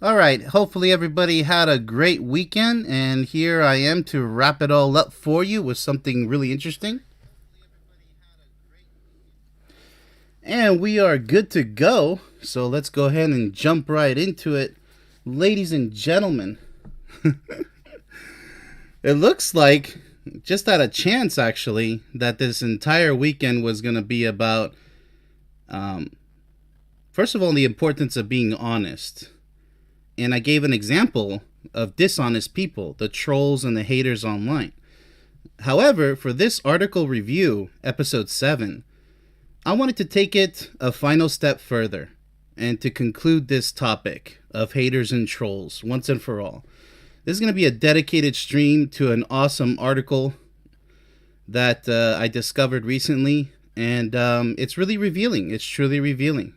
All right, hopefully everybody had a great weekend, and here I am to wrap it all up for you with something really interesting. And we are good to go, so let's go ahead and jump right into it. Ladies and gentlemen, it looks like, just at a chance actually, that this entire weekend was going to be about, um, first of all, the importance of being honest. And I gave an example of dishonest people, the trolls and the haters online. However, for this article review, Ep7, I wanted to take it a final step further and to conclude this topic of haters and trolls once and for all. This is going to be a dedicated stream to an awesome article that I discovered recently, and it's really revealing. It's truly revealing.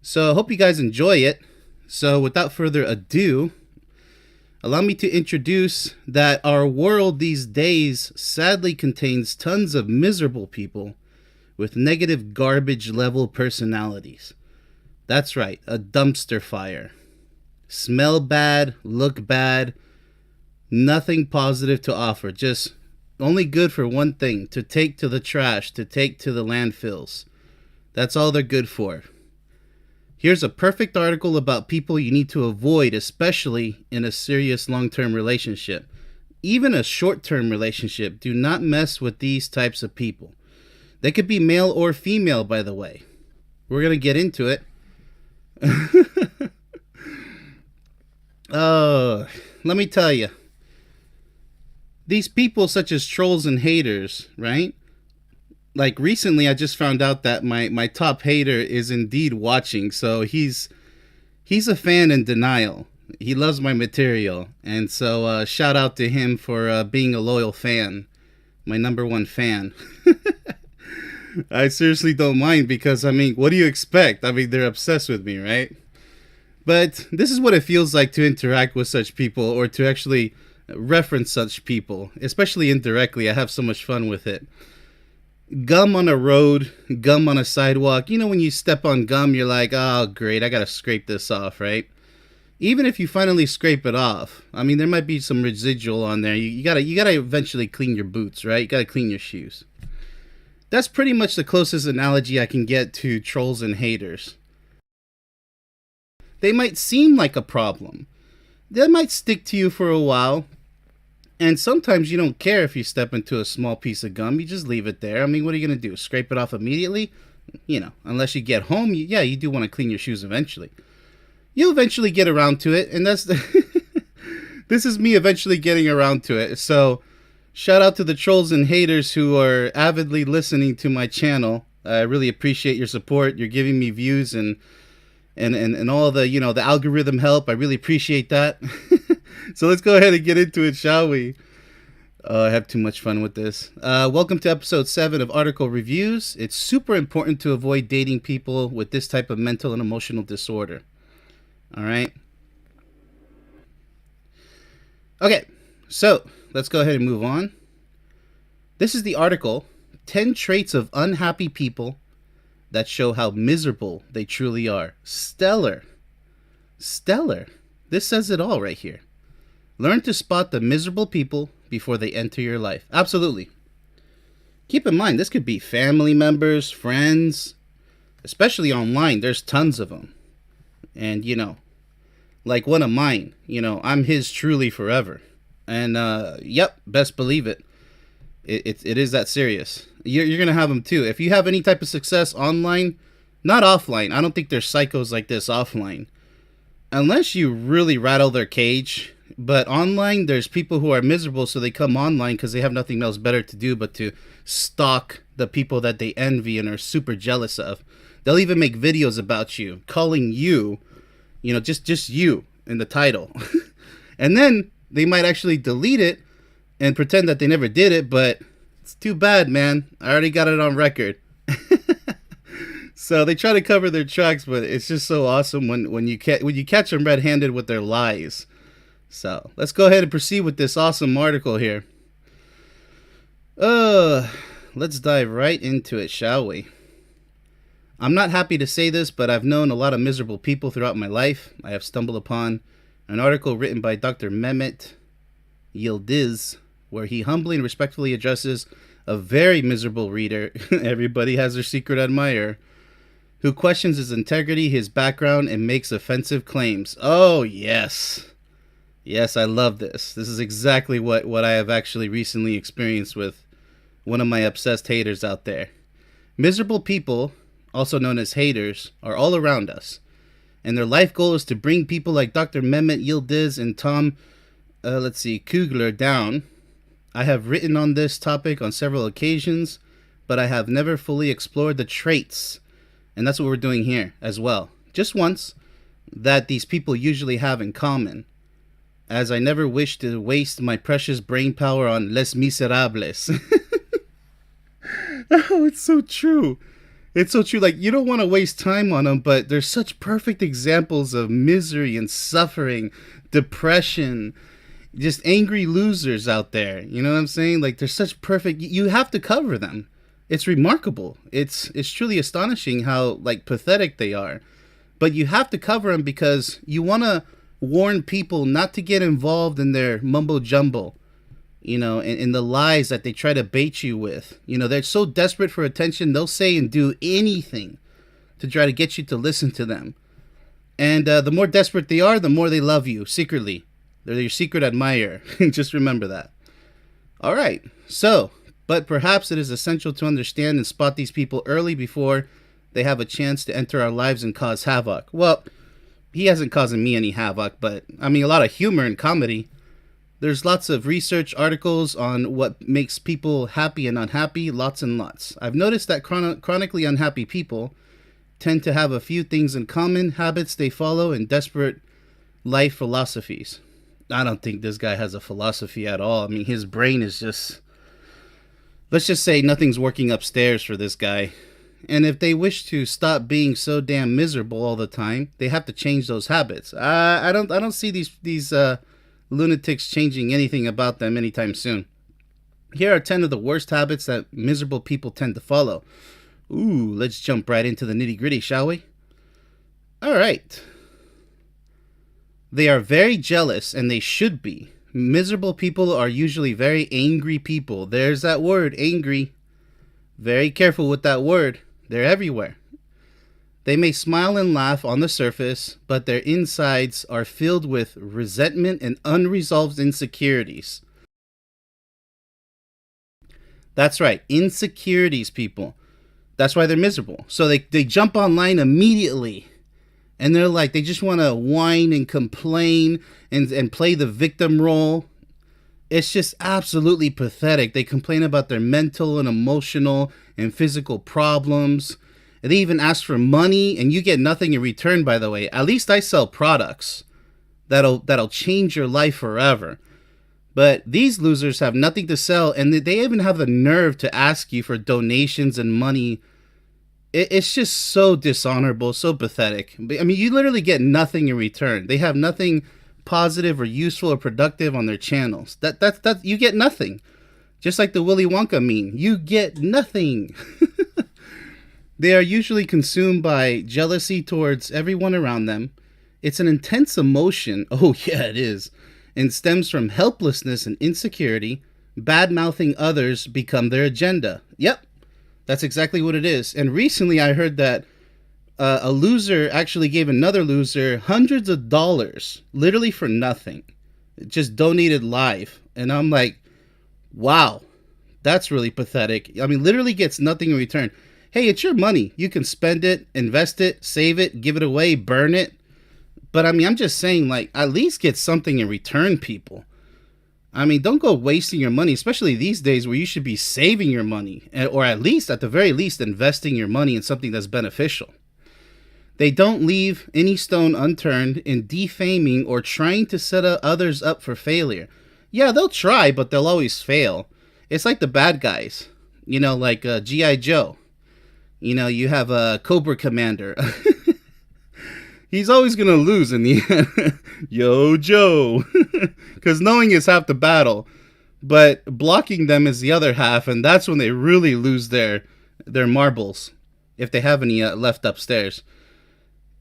So I hope you guys enjoy it. So without further ado, allow me to introduce that our world these days sadly contains tons of miserable people with negative garbage level personalities. That's right, a dumpster fire. Smell bad, look bad, nothing positive to offer, just only good for one thing: to take to the trash, to take to the landfills. That's all they're good for. Here's a perfect article about people you need to avoid, especially in a serious long-term relationship. Even a short-term relationship, do not mess with these types of people. They could be male or female, by the way. We're going to get into it. Oh, let me tell you. These people such as trolls and haters, right? Like recently I just found out that my top hater is indeed watching, so he's a fan in denial. He loves my material, and so shout out to him for being a loyal fan, my number one fan. I seriously don't mind, because I mean, what do you expect? I mean, they're obsessed with me, right? But this is what it feels like to interact with such people, or to actually reference such people, especially indirectly. I have so much fun with it. Gum on a road, gum on a sidewalk. You know, when you step on gum, you're like, oh, great, I gotta scrape this off, right? Even if you finally scrape it off, I mean, there might be some residual on there. You gotta eventually clean your boots, right? You gotta clean your shoes. That's pretty much the closest analogy I can get to trolls and haters. They might seem like a problem. They might stick to you for a while, and sometimes you don't care if you step into a small piece of gum. You just leave it there. I mean, what are you going to do? Scrape it off immediately? You know, unless you get home, you do want to clean your shoes eventually. You'll eventually get around to it, and that's this is me eventually getting around to it. So, shout out to the trolls and haters who are avidly listening to my channel. I really appreciate your support. You're giving me views and all the, the algorithm help. I really appreciate that. So let's go ahead and get into it, shall we? I have too much fun with this. Welcome to episode 7 of Article Reviews. It's super important to avoid dating people with this type of mental and emotional disorder. All right? Okay, so let's go ahead and move on. This is the article, 10 Traits of Unhappy People That Show How Miserable They Truly Are. Stellar. Stellar. This says it all right here. Learn to spot the miserable people before they enter your life. Absolutely. Keep in mind, this could be family members, friends, especially online. There's tons of them. And, like one of mine, I'm his truly forever. And, yep, best believe it. It is that serious. You're going to have them too. If you have any type of success online, not offline. I don't think there's psychos like this offline. Unless you really rattle their cage. But online, there's people who are miserable, so they come online because they have nothing else better to do but to stalk the people that they envy and are super jealous of. They'll even make videos about you, calling you, just you in the title. And then they might actually delete it and pretend that they never did it, but it's too bad, man. I already got it on record. So they try to cover their tracks, but it's just so awesome when you catch them red-handed with their lies. So let's go ahead and proceed with this awesome article here. Let's dive right into it, shall we? I'm not happy to say this, but I've known a lot of miserable people throughout my life. I have stumbled upon an article written by Dr. Mehmet Yildiz, where he humbly and respectfully addresses a very miserable reader, everybody has their secret admirer, who questions his integrity, his background, and makes offensive claims. Oh, yes. Yes, I love this. This is exactly what I have actually recently experienced with one of my obsessed haters out there. Miserable people, also known as haters, are all around us. And their life goal is to bring people like Dr. Mehmet Yildiz and Tom, Kugler down. I have written on this topic on several occasions, but I have never fully explored the traits, and that's what we're doing here as well, just once, that these people usually have in common, as I never wish to waste my precious brain power on Les Miserables. Oh, it's so true. It's so true. Like, you don't want to waste time on them, but they're such perfect examples of misery and suffering, depression, just angry losers out there. You know what I'm saying? Like, they're such perfect. You have to cover them. It's remarkable. It's truly astonishing how, like, pathetic they are. But you have to cover them because you want to warn people not to get involved in their mumbo jumbo, you know, and the lies that they try to bait you with. You know, they're so desperate for attention, they'll say and do anything to try to get you to listen to them. And the more desperate they are, the more they love you secretly. They're your secret admirer. Just remember that. All right. So, but perhaps it is essential to understand and spot these people early before they have a chance to enter our lives and cause havoc. Well, he hasn't caused me any havoc, but I mean, a lot of humor and comedy. There's lots of research articles on what makes people happy and unhappy, lots and lots. I've noticed that chronically unhappy people tend to have a few things in common, habits they follow, and desperate life philosophies. I don't think this guy has a philosophy at all. I mean, his brain is just, let's just say nothing's working upstairs for this guy. And if they wish to stop being so damn miserable all the time, they have to change those habits. I don't see these lunatics changing anything about them anytime soon. Here are 10 of the worst habits that miserable people tend to follow. Ooh, let's jump right into the nitty-gritty, shall we? All right. They are very jealous, and they should be. Miserable people are usually very angry people. There's that word, angry. Very careful with that word. They're everywhere. They may smile and laugh on the surface, but their insides are filled with resentment and unresolved insecurities. That's right, insecurities, people. That's why they're miserable. So they jump online immediately. And they're like, they just want to whine and complain and play the victim role. It's just absolutely pathetic. They complain about their mental and emotional and physical problems. And they even ask for money, and you get nothing in return, by the way. At least I sell products that'll change your life forever. But these losers have nothing to sell, and they even have the nerve to ask you for donations and money. It's just so dishonorable, so pathetic. I mean, you literally get nothing in return. They have nothing positive or useful or productive on their channels. That you get nothing. Just like the Willy Wonka meme, you get nothing. They are usually consumed by jealousy towards everyone around them. It's an intense emotion. Oh yeah, it is. And stems from helplessness and insecurity. Bad-mouthing others become their agenda. Yep. That's exactly what it is. And recently I heard that a loser actually gave another loser hundreds of dollars, literally for nothing. Just donated live. And I'm like, wow, that's really pathetic. I mean, literally gets nothing in return. Hey, it's your money. You can spend it, invest it, save it, give it away, burn it. But I mean, I'm just saying, like, at least get something in return, people. I mean, don't go wasting your money, especially these days where you should be saving your money, or at least, at the very least, investing your money in something that's beneficial. They don't leave any stone unturned in defaming or trying to set others up for failure. Yeah, they'll try, but they'll always fail. It's like the bad guys, you know, like G.I. Joe. You know, you have a Cobra Commander. He's always going to lose in the end. Yo, Joe. Because knowing is half the battle. But blocking them is the other half. And that's when they really lose their marbles. if they have any left upstairs.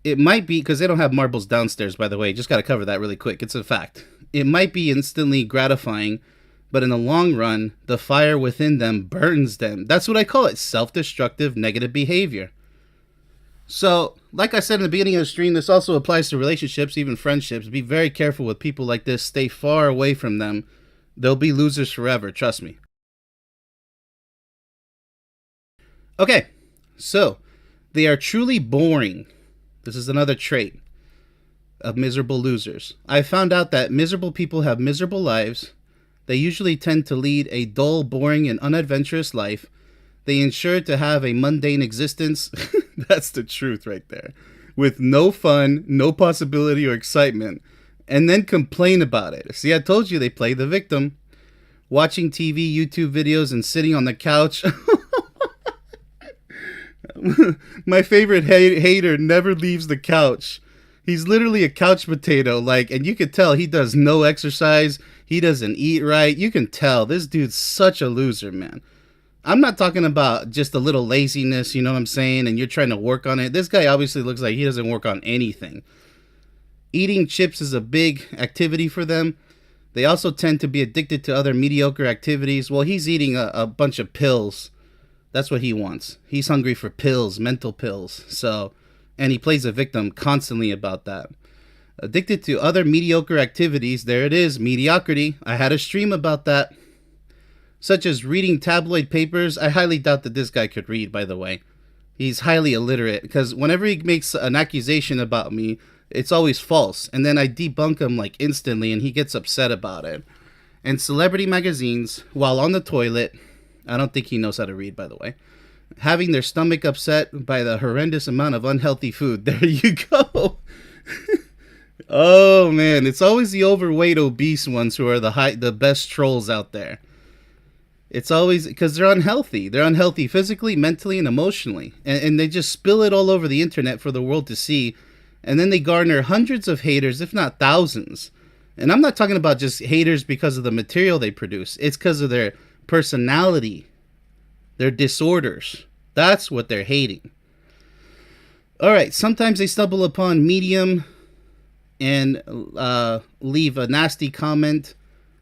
It might be because they don't have marbles downstairs, by the way. Just got to cover that really quick. It's a fact. It might be instantly gratifying, but in the long run, the fire within them burns them. That's what I call it, self-destructive negative behavior. So, like I said in the beginning of the stream, this also applies to relationships, even friendships. Be very careful with people like this. Stay far away from them. They'll be losers forever, trust me. Okay, so they are truly boring. This is another trait of miserable losers. I found out that miserable people have miserable lives. They usually tend to lead a dull, boring, and unadventurous life. They ensure to have a mundane existence. That's the truth right there. With no fun, no possibility or excitement. And then complain about it. See, I told you they play the victim. Watching TV, YouTube videos, and sitting on the couch. My favorite hater never leaves the couch. He's literally a couch potato, and you could tell he does no exercise. He doesn't eat right. You can tell this dude's such a loser, man. I'm not talking about just a little laziness, you know what I'm saying, and you're trying to work on it. This guy obviously looks like he doesn't work on anything. Eating chips is a big activity for them. They also tend to be addicted to other mediocre activities. Well, he's eating a bunch of pills. That's what he wants. He's hungry for pills, mental pills. So, and he plays a victim constantly about that. Addicted to other mediocre activities. There it is, mediocrity. I had a stream about that. Such as reading tabloid papers. I highly doubt that this guy could read, by the way. He's highly illiterate, because whenever he makes an accusation about me, it's always false. And then I debunk him instantly, and he gets upset about it. And celebrity magazines, while on the toilet, I don't think he knows how to read, by the way, having their stomach upset by the horrendous amount of unhealthy food. There you go. Oh, man. It's always the overweight, obese ones who are the best trolls out there. It's always because they're unhealthy. They're unhealthy physically, mentally, and emotionally. And they just spill it all over the internet for the world to see. And then they garner hundreds of haters, if not thousands. And I'm not talking about just haters because of the material they produce. It's because of their personality, their disorders. That's what they're hating. All right, sometimes they stumble upon Medium and leave a nasty comment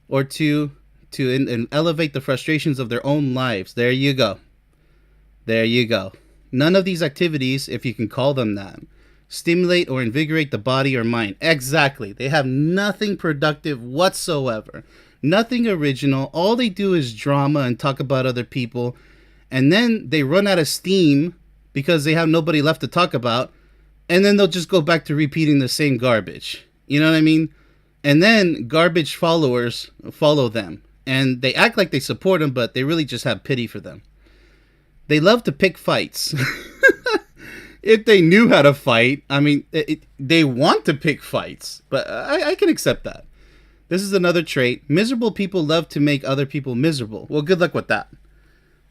or two to elevate the frustrations of their own lives. There you go. There you go. None of these activities, if you can call them that, stimulate or invigorate the body or mind. Exactly. They have nothing productive whatsoever. Nothing original. All they do is drama and talk about other people. And then they run out of steam because they have nobody left to talk about. And then they'll just go back to repeating the same garbage. You know what I mean? And then garbage followers follow them. And they act like they support them, but they really just have pity for them. They love to pick fights. If they knew how to fight, I mean, they want to pick fights. But I can accept that. This is another trait. Miserable people love to make other people miserable. Well, good luck with that.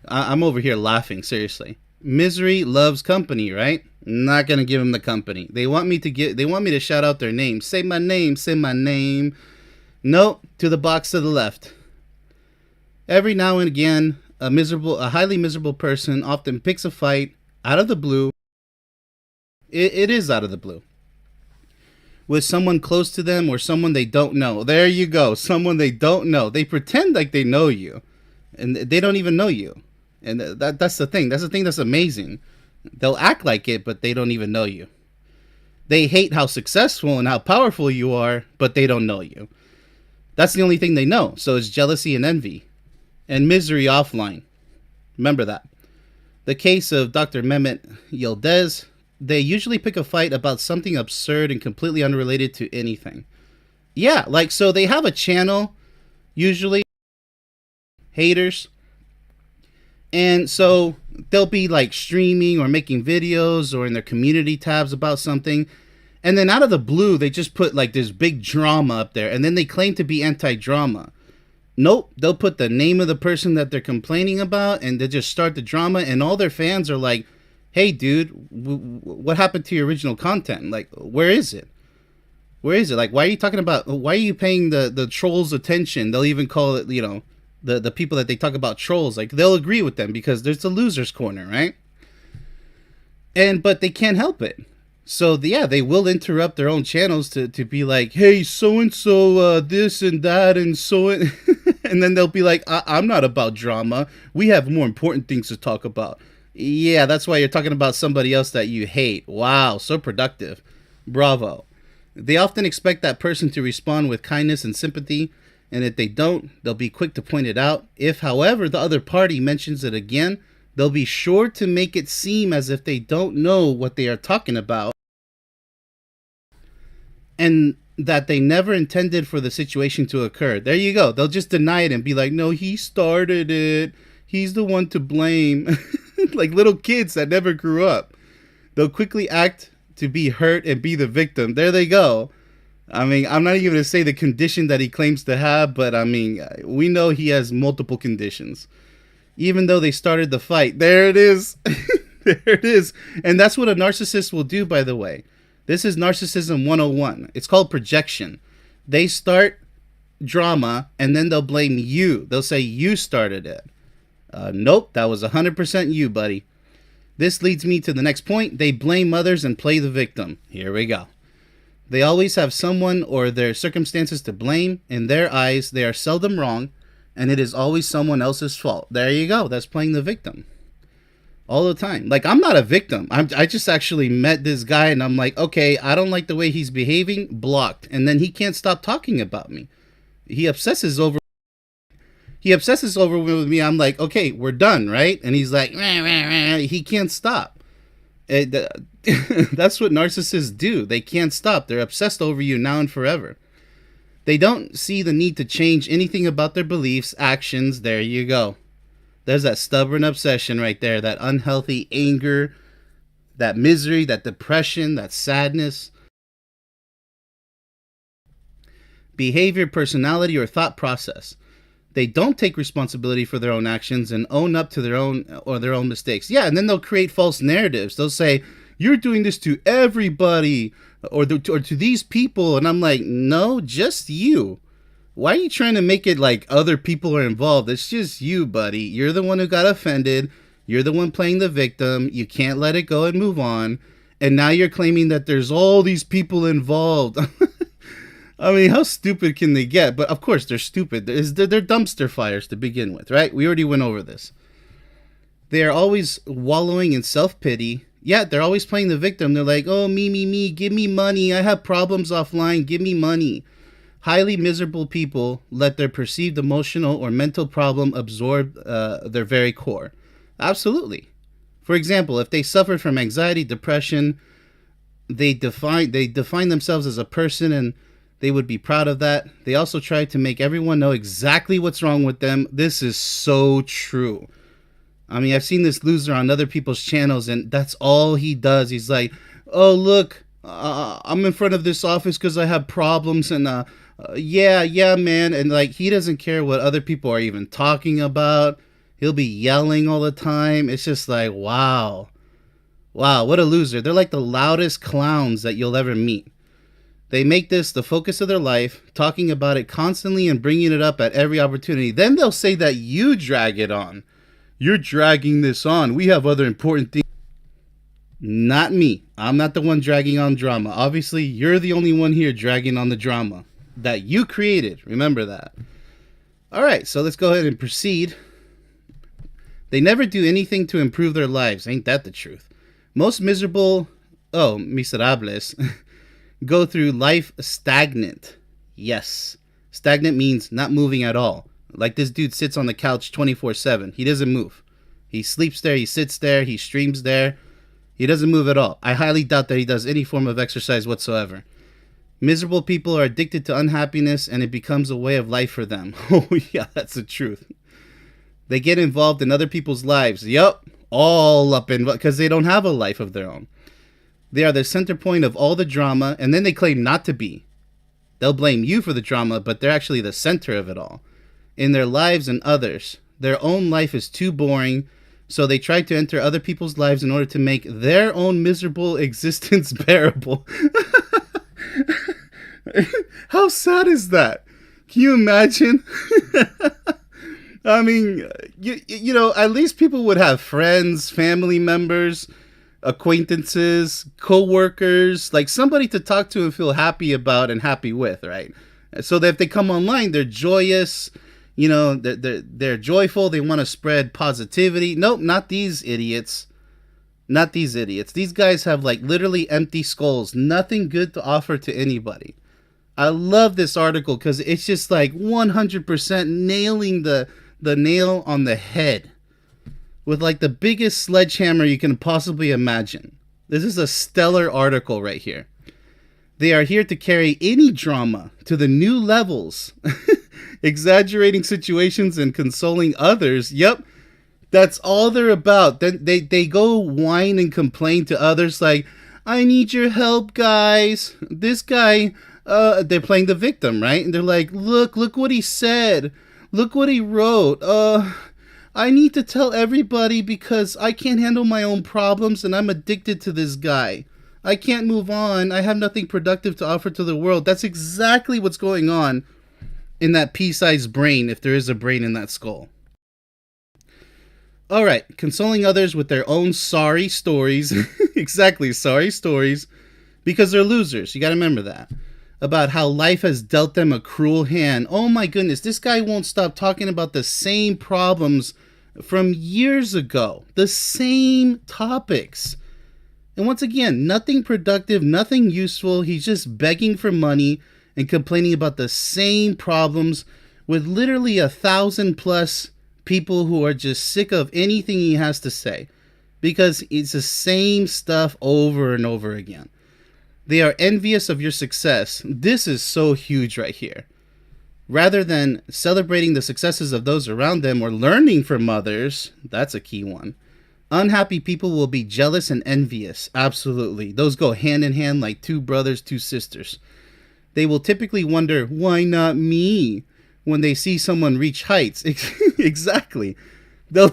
I'm over here laughing, seriously. Misery loves company, right? Not gonna give them the company. They want me to shout out their name. Say my name, say my name. Nope, to the box to the left. Every now and again, a highly miserable person often picks a fight out of the blue. It is out of the blue. With someone close to them or someone they don't know. There you go. Someone they don't know. They pretend like they know you. And they don't even know you. And that's the thing. That's the thing that's amazing. They'll act like it, but they don't even know you. They hate how successful and how powerful you are, but they don't know you. That's the only thing they know. So it's jealousy and envy. And misery offline. Remember that. The case of Dr. Mehmet Yildiz, they usually pick a fight about something absurd and completely unrelated to anything. Yeah, so they have a channel, usually, haters. And so they'll be streaming or making videos or in their community tabs about something. And then out of the blue, they just put this big drama up there. And then they claim to be anti-drama. Nope, they'll put the name of the person that they're complaining about and they just start the drama. And all their fans are like, hey, dude, what happened to your original content? Where is it? Where is it? Why are you talking about, why are you paying the trolls attention? They'll even call it, the people that they talk about trolls. They'll agree with them because there's the loser's corner, right? But they can't help it. So yeah, they will interrupt their own channels to be like, hey, so and so, this and that, and so and then they'll be like, I'm not about drama. We have more important things to talk about. Yeah, that's why you're talking about somebody else that you hate. Wow, so productive. Bravo. They often expect that person to respond with kindness and sympathy, and if they don't, they'll be quick to point it out. If, however, the other party mentions it again, they'll be sure to make it seem as if they don't know what they are talking about and that they never intended for the situation to occur. There you go. They'll just deny it and be like, no, he started it. He's the one to blame. Like little kids that never grew up. They'll quickly act to be hurt and be the victim. There they go. I mean, I'm not even going to say the condition that he claims to have, but I mean, we know he has multiple conditions. Even though they started the fight. There it is. There it is. And that's what a narcissist will do, by the way. This is Narcissism 101. It's called projection. They start drama and then they'll blame you. They'll say you started it. Nope, that was 100% you, buddy. This leads me to the next point. They blame others and play the victim. Here we go. They always have someone or their circumstances to blame. In their eyes, they are seldom wrong, and it is always someone else's fault. There you go. That's playing the victim. All the time. Like, I'm not a victim. I just actually met this guy, and I'm like, okay, I don't like the way he's behaving. Blocked. And then he can't stop talking about me. He obsesses over with me. I'm like, okay, we're done, right? And he's like, rah, rah, rah. He can't stop. That's what narcissists do. They can't stop. They're obsessed over you now and forever. They don't see the need to change anything about their beliefs, actions. There you go. There's that stubborn obsession right there. That unhealthy anger, that misery, that depression, that sadness. Behavior, personality, or thought process. They don't take responsibility for their own actions and own up to their own mistakes. Yeah, and then they'll create false narratives. They'll say, you're doing this to everybody or to these people. And I'm like, no, just you. Why are you trying to make it like other people are involved? It's just you, buddy. You're the one who got offended. You're the one playing the victim. You can't let it go and move on. And now you're claiming that there's all these people involved. I mean, how stupid can they get? But of course, they're stupid. They're dumpster fires to begin with, right? We already went over this. They are always wallowing in self-pity. Yeah, they're always playing the victim. They're like, oh, me, give me money. I have problems offline. Give me money. Highly miserable people let their perceived emotional or mental problem absorb their very core. Absolutely. For example, if they suffer from anxiety, depression, they define themselves as a person and they would be proud of that. They also try to make everyone know exactly what's wrong with them. This is so true. I mean, I've seen this loser on other people's channels, and that's all he does. He's like, oh, look, I'm in front of this office because I have problems, and yeah, man. And like, he doesn't care what other people are even talking about. He'll be yelling all the time. It's just like, wow, what a loser. They're like the loudest clowns that you'll ever meet. They make this the focus of their life, talking about it constantly and bringing it up at every opportunity. Then they'll say that you drag it on. You're dragging this on. We have other important things. Not me. I'm not the one dragging on drama. Obviously, you're the only one here dragging on the drama that you created. Remember that. All right, so let's go ahead and proceed. They never do anything to improve their lives. Ain't that the truth? Most miserables, go through life stagnant. Yes. Stagnant means not moving at all. Like this dude sits on the couch 24/7. He doesn't move. He sleeps there. He sits there. He streams there. He doesn't move at all. I highly doubt that he does any form of exercise whatsoever. Miserable people are addicted to unhappiness and it becomes a way of life for them. Oh, yeah, that's the truth. They get involved in other people's lives. Yup. All up in, because they don't have a life of their own. They are the center point of all the drama, and then they claim not to be. They'll blame you for the drama, but they're actually the center of it all. In their lives and others, their own life is too boring, so they try to enter other people's lives in order to make their own miserable existence bearable. How sad is that? Can you imagine? I mean, you know, at least people would have friends, family members, acquaintances, co-workers, like somebody to talk to and feel happy about and happy with, right? So that if they come online, they're joyous, they're joyful, they want to spread positivity. Nope, not these idiots. Not these idiots. These guys have like literally empty skulls, nothing good to offer to anybody. I love this article because it's just like 100% nailing the nail on the head with like the biggest sledgehammer you can possibly imagine. This is a stellar article right here. They are here to carry any drama to the new levels, exaggerating situations and consoling others. Yep, that's all they're about. Then they go whine and complain to others like, I need your help, guys. This guy, they're playing the victim, right? And they're like, look what he said. Look what he wrote. I need to tell everybody because I can't handle my own problems and I'm addicted to this guy. I can't move on. I have nothing productive to offer to the world. That's exactly what's going on in that pea-sized brain, if there is a brain in that skull. All right, consoling others with their own sorry stories. Exactly, sorry stories. Because they're losers. You got to remember that. About how life has dealt them a cruel hand. Oh my goodness, this guy won't stop talking about the same problems from years ago. The same topics. And once again, nothing productive, nothing useful. He's just begging for money and complaining about the same problems with literally 1,000+ people who are just sick of anything he has to say. Because it's the same stuff over and over again. They are envious of your success. This is so huge right here. Rather than celebrating the successes of those around them or learning from others, that's a key one. Unhappy people will be jealous and envious. Absolutely. Those go hand in hand like two brothers, two sisters. They will typically wonder, why not me? When they see someone reach heights. Exactly. They'll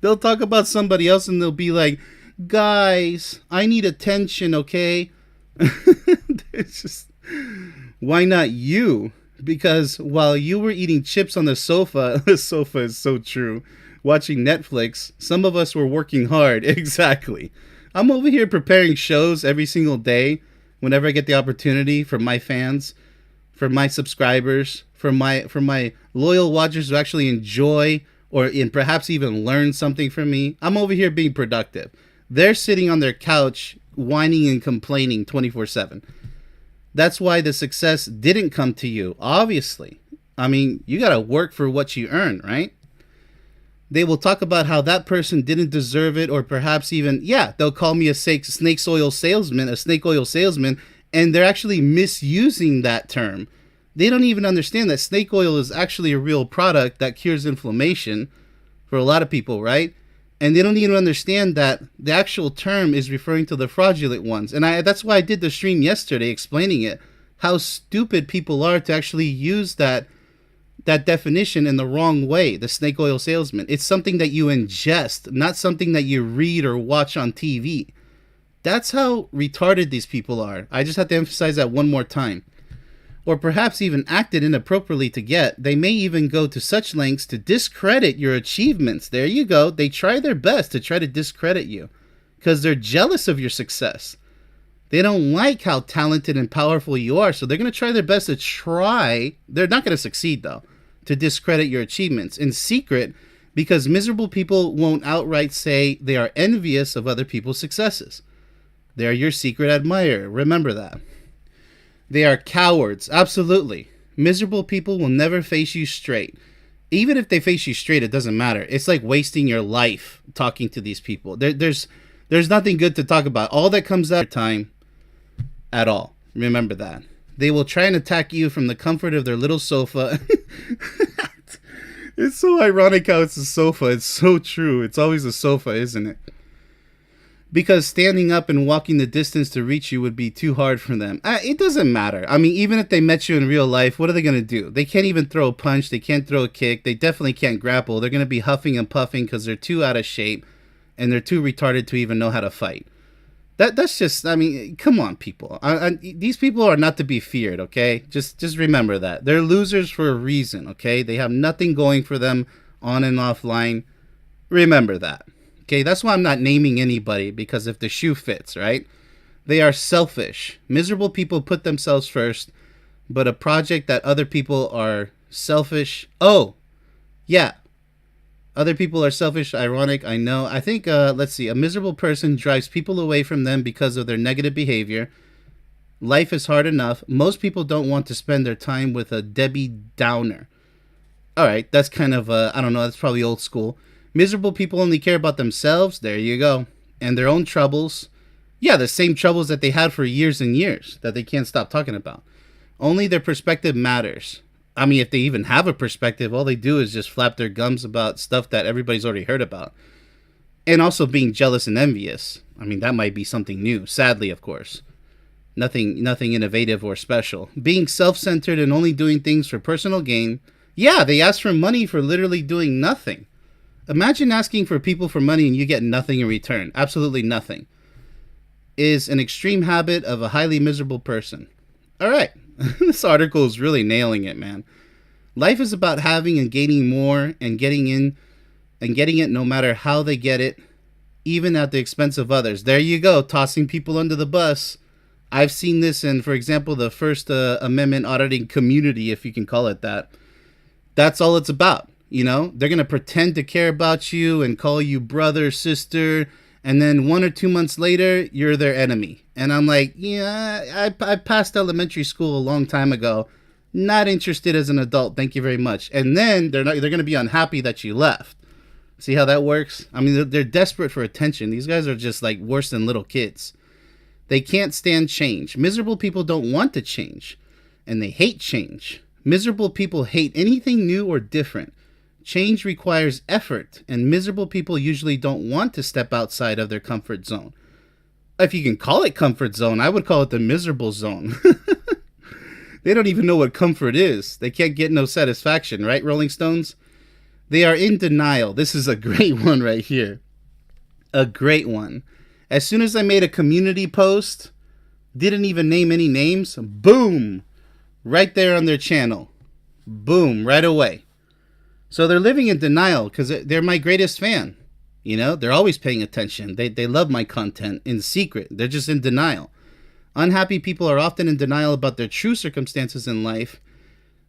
talk about somebody else and they'll be like, guys, I need attention, okay? It's just, why not you? Because while you were eating chips on the sofa is so true, watching Netflix, some of us were working hard. Exactly. I'm over here preparing shows every single day whenever I get the opportunity for my fans, for my subscribers, for my loyal watchers who actually enjoy or perhaps even learn something from me. I'm over here being productive. They're sitting on their couch whining and complaining 24/7. That's why the success didn't come to you, obviously. I mean, you got to work for what you earn, right? They will talk about how that person didn't deserve it, or perhaps even, they'll call me a snake oil salesman, and they're actually misusing that term. They don't even understand that snake oil is actually a real product that cures inflammation for a lot of people, right? And they don't even understand that the actual term is referring to the fraudulent ones. And that's why I did the stream yesterday explaining it, how stupid people are to actually use that definition in the wrong way, the snake oil salesman. It's something that you ingest, not something that you read or watch on TV. That's how retarded these people are. I just have to emphasize that one more time. Or perhaps even acted inappropriately to get. They may even go to such lengths to discredit your achievements. There you go. They try their best to try to discredit you because they're jealous of your success. They don't like how talented and powerful you are, so they're going to try their best to try. They're not going to succeed, though, to discredit your achievements in secret, because miserable people won't outright say they are envious of other people's successes. They are your secret admirer. Remember that. They are cowards. Absolutely. Miserable people will never face you straight. Even if they face you straight, it doesn't matter. It's like wasting your life talking to these people. There's nothing good to talk about. All that comes out of time at all. Remember that. They will try and attack you from the comfort of their little sofa. It's so ironic how it's a sofa. It's so true. It's always a sofa, isn't it? Because standing up and walking the distance to reach you would be too hard for them. It doesn't matter. I mean, even if they met you in real life, what are they going to do? They can't even throw a punch. They can't throw a kick. They definitely can't grapple. They're going to be huffing and puffing because they're too out of shape and they're too retarded to even know how to fight. That's just, I mean, come on, people. These people are not to be feared, okay? Just remember that. They're losers for a reason, okay? They have nothing going for them on and offline. Remember that. Okay, that's why I'm not naming anybody, because if the shoe fits, right? They are selfish. Miserable people put themselves first, but a project that other people are selfish. Oh, yeah. Other people are selfish, ironic, I know. I think, let's see, a miserable person drives people away from them because of their negative behavior. Life is hard enough. Most people don't want to spend their time with a Debbie Downer. All right, that's kind of, I don't know, that's probably old school. Miserable people only care about themselves. There you go. And their own troubles. Yeah, the same troubles that they had for years and years that they can't stop talking about. Only their perspective matters. I mean, if they even have a perspective, all they do is just flap their gums about stuff that everybody's already heard about. And also being jealous and envious. I mean, that might be something new. Sadly, of course. Nothing innovative or special. Being self-centered and only doing things for personal gain. Yeah, they ask for money for literally doing nothing. Imagine asking for people for money and you get nothing in return. Absolutely nothing. Is an extreme habit of a highly miserable person. All right. This article is really nailing it, man. Life is about having and gaining more and getting it no matter how they get it, even at the expense of others. There you go, tossing people under the bus. I've seen this in, for example, the First Amendment auditing community, if you can call it that. That's all it's about. You know, they're going to pretend to care about you and call you brother, sister, and then 1 or 2 months later, you're their enemy. And I'm like, yeah, I passed elementary school a long time ago. Not interested as an adult. Thank you very much. And then they're going to be unhappy that you left. See how that works? I mean, they're desperate for attention. These guys are just like worse than little kids. They can't stand change. Miserable people don't want to change. And they hate change. Miserable people hate anything new or different. Change requires effort, and miserable people usually don't want to step outside of their comfort zone. If you can call it comfort zone, I would call it the miserable zone. They don't even know what comfort is. They can't get no satisfaction, right, Rolling Stones? They are in denial. This is a great one right here. A great one. As soon as I made a community post, didn't even name any names, boom, right there on their channel. Boom, right away. So they're living in denial because they're my greatest fan. You know, they're always paying attention. They love my content in secret. They're just in denial. Unhappy people are often in denial about their true circumstances in life.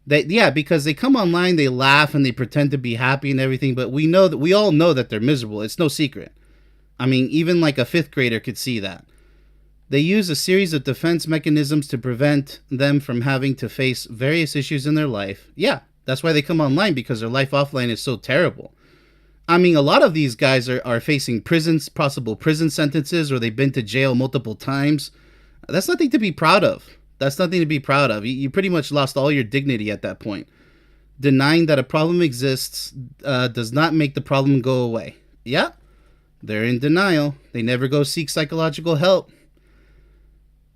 Because they come online, they laugh and they pretend to be happy and everything, but we all know that they're miserable. It's no secret. I mean, even like a 5th grader could see that. They use a series of defense mechanisms to prevent them from having to face various issues in their life. Yeah, that's why they come online, because their life offline is so terrible. I mean, a lot of these guys are facing possible prison sentences, or they've been to jail multiple times. That's nothing to be proud of. That's nothing to be proud of. You pretty much lost all your dignity at that point. Denying that a problem exists does not make the problem go away. Yeah, they're in denial. They never go seek psychological help.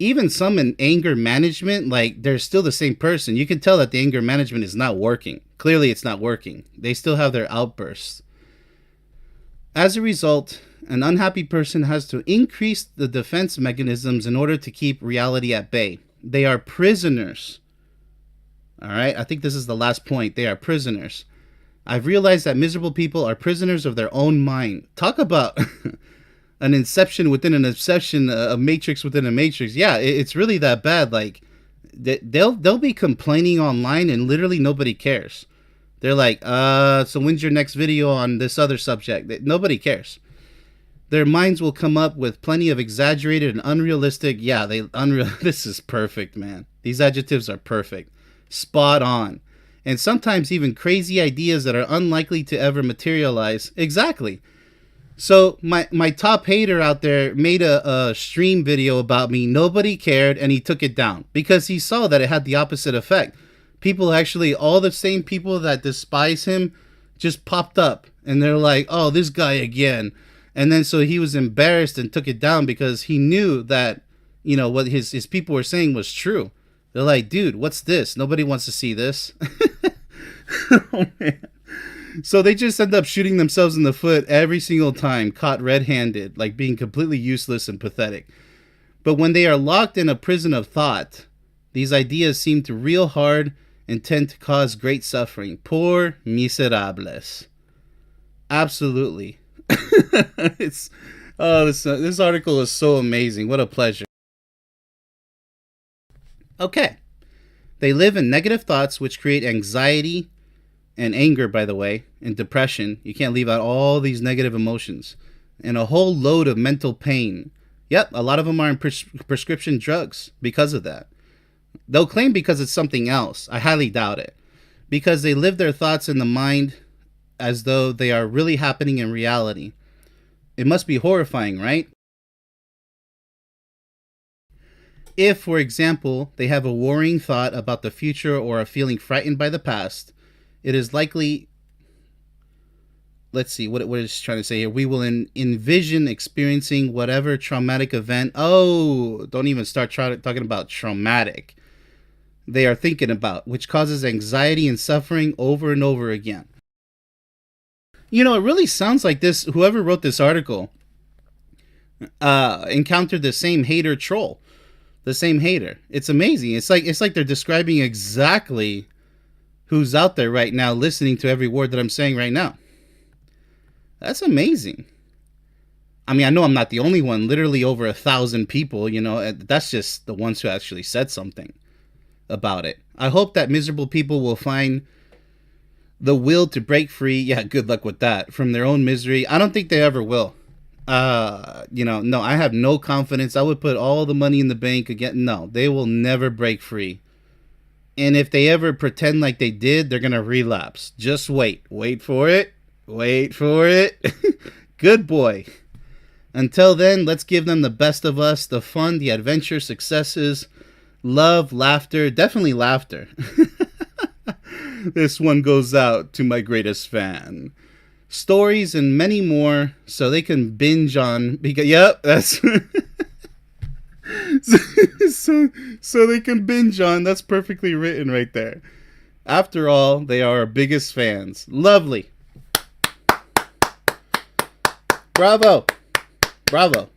Even some in anger management, like, they're still the same person. You can tell that the anger management is not working. Clearly, it's not working. They still have their outbursts. As a result, an unhappy person has to increase the defense mechanisms in order to keep reality at bay. They are prisoners. All right, I think this is the last point. They are prisoners. I've realized that miserable people are prisoners of their own mind. Talk about an inception within an inception, a matrix within a matrix. Yeah, it's really that bad. Like, they'll be complaining online and literally nobody cares. They're like, so when's your next video on this other subject? Nobody cares. Their minds will come up with plenty of exaggerated and unrealistic. Yeah, this is perfect, man. These adjectives are perfect. Spot on. And sometimes even crazy ideas that are unlikely to ever materialize. Exactly. So my top hater out there made a stream video about me. Nobody cared, and he took it down because he saw that it had the opposite effect. People actually, all the same people that despise him just popped up, and they're like, oh, this guy again. And then so he was embarrassed and took it down because he knew that, you know, what his people were saying was true. They're like, dude, what's this? Nobody wants to see this. Oh, man. So they just end up shooting themselves in the foot every single time, caught red-handed, like being completely useless and pathetic. But when they are locked in a prison of thought, these ideas seem to reel hard and tend to cause great suffering. Poor miserables. Absolutely. It's this article is so amazing. What a pleasure. Okay. They live in negative thoughts, which create anxiety and anger, by the way, and depression. You can't leave out all these negative emotions. And a whole load of mental pain. Yep, a lot of them are in prescription drugs because of that. They'll claim because it's something else. I highly doubt it. Because they live their thoughts in the mind as though they are really happening in reality. It must be horrifying, right? If, for example, they have a worrying thought about the future or are feeling frightened by the past, it is likely, let's see, what is trying to say here? We will envision experiencing whatever traumatic event. Oh, don't even start talking about traumatic. They are thinking about, which causes anxiety and suffering over and over again. You know, it really sounds like this, whoever wrote this article encountered the same hater troll. The same hater. It's amazing. It's like they're describing exactly who's out there right now listening to every word that I'm saying right now. That's amazing. I mean, I know I'm not the only one. Literally over 1,000 people, you know, that's just the ones who actually said something about it. I hope that miserable people will find the will to break free. Yeah, good luck with that. From their own misery. I don't think they ever will. No, I have no confidence. I would put all the money in the bank again. No, they will never break free. And if they ever pretend like they did, they're going to relapse. Just wait. Wait for it. Wait for it. Good boy. Until then, let's give them the best of us, the fun, the adventure, successes, love, laughter, definitely laughter. This one goes out to my greatest fan. Stories and many more so they can binge on, because yep, that's so they can binge on. That's perfectly written right there. After all, they are our biggest fans. Lovely. Bravo. Bravo.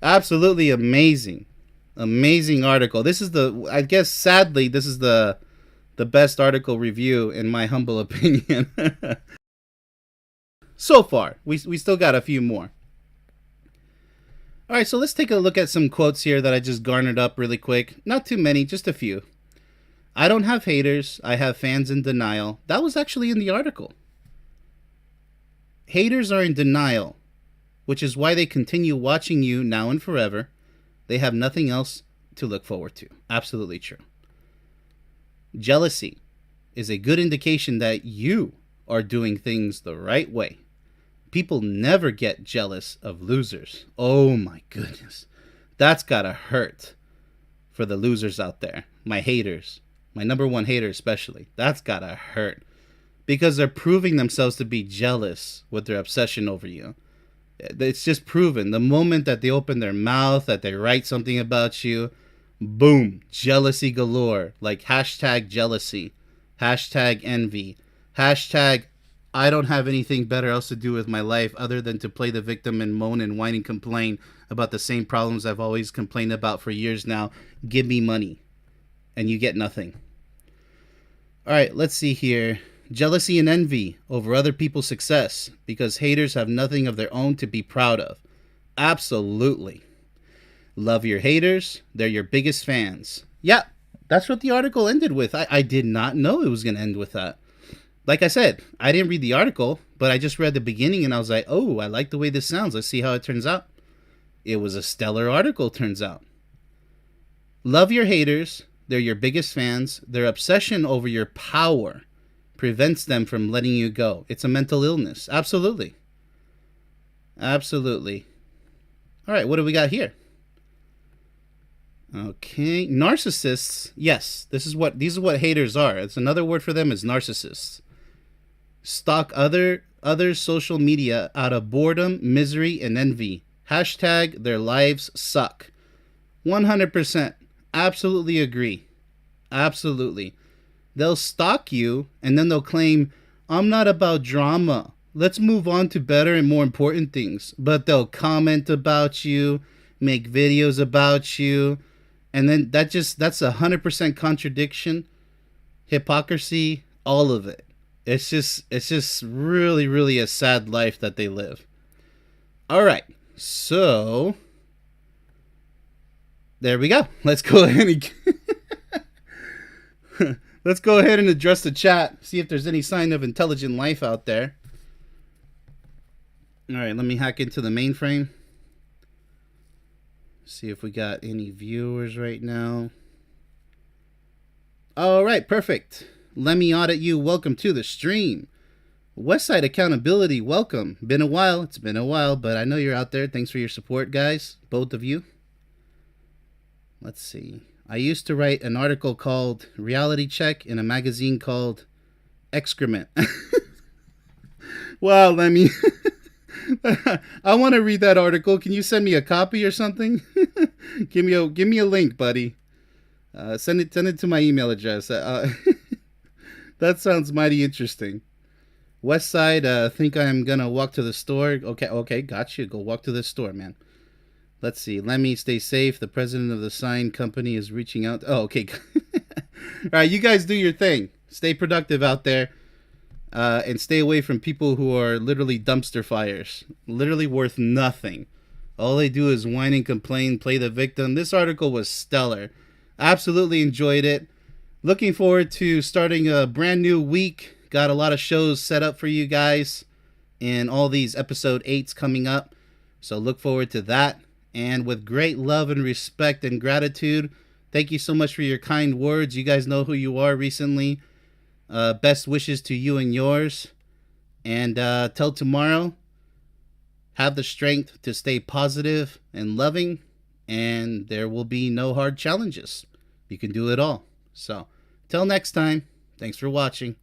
Absolutely amazing. Amazing article. This is I guess sadly this is the best article review in my humble opinion. So far, we still got a few more. All right, so let's take a look at some quotes here that I just garnered up really quick. Not too many, just a few. I don't have haters. I have fans in denial. That was actually in the article. Haters are in denial, which is why they continue watching you now and forever. They have nothing else to look forward to. Absolutely true. Jealousy is a good indication that you are doing things the right way. People never get jealous of losers. Oh my goodness. That's gotta hurt for the losers out there. My haters. My number one hater especially. That's gotta hurt. Because they're proving themselves to be jealous with their obsession over you. It's just proven. The moment that they open their mouth, that they write something about you, boom, jealousy galore. Like hashtag jealousy. Hashtag envy. Hashtag I don't have anything better else to do with my life other than to play the victim and moan and whine and complain about the same problems I've always complained about for years now. Give me money. And you get nothing. All right, let's see here. Jealousy and envy over other people's success because haters have nothing of their own to be proud of. Absolutely. Love your haters. They're your biggest fans. Yeah, that's what the article ended with. I did not know it was going to end with that. Like I said, I didn't read the article, but I just read the beginning and I was like, oh, I like the way this sounds. Let's see how it turns out. It was a stellar article, turns out. Love your haters. They're your biggest fans. Their obsession over your power prevents them from letting you go. It's a mental illness. Absolutely. Absolutely. All right, what do we got here? Okay, narcissists. Yes, these are what haters are. It's another word for them is narcissists. Stalk others' social media out of boredom, misery, and envy. Hashtag their lives suck. 100%. Absolutely agree. Absolutely. They'll stalk you and then they'll claim, I'm not about drama. Let's move on to better and more important things. But they'll comment about you, make videos about you, and then that's 100% contradiction, hypocrisy, all of it. It's just really, really a sad life that they live. All right. So there we go. Let's go ahead and let's go ahead and address the chat. See if there's any sign of intelligent life out there. All right, let me hack into the mainframe. See if we got any viewers right now. All right, perfect. Let me audit you. Welcome to the stream. Westside Accountability, welcome. Been a while. It's been a while, but I know you're out there. Thanks for your support, guys. Both of you. Let's see. I used to write an article called Reality Check in a magazine called Excrement. Wow, let me... I want to read that article. Can you send me a copy or something? give me a link, buddy. Send it to my email address. That sounds mighty interesting. West Side, think I'm gonna walk to the store. Okay, got you. Go walk to the store, man. Let's see. Let me stay safe. The president of the sign company is reaching out. Oh, okay. All right, you guys do your thing. Stay productive out there. And stay away from people who are literally dumpster fires. Literally worth nothing. All they do is whine and complain, play the victim. This article was stellar. Absolutely enjoyed it. Looking forward to starting a brand new week. Got a lot of shows set up for you guys. And all these episode 8s coming up. So look forward to that. And with great love and respect and gratitude, thank you so much for your kind words. You guys know who you are recently. Best wishes to you and yours. And till tomorrow, have the strength to stay positive and loving. And there will be no hard challenges. You can do it all. So, till next time, thanks for watching.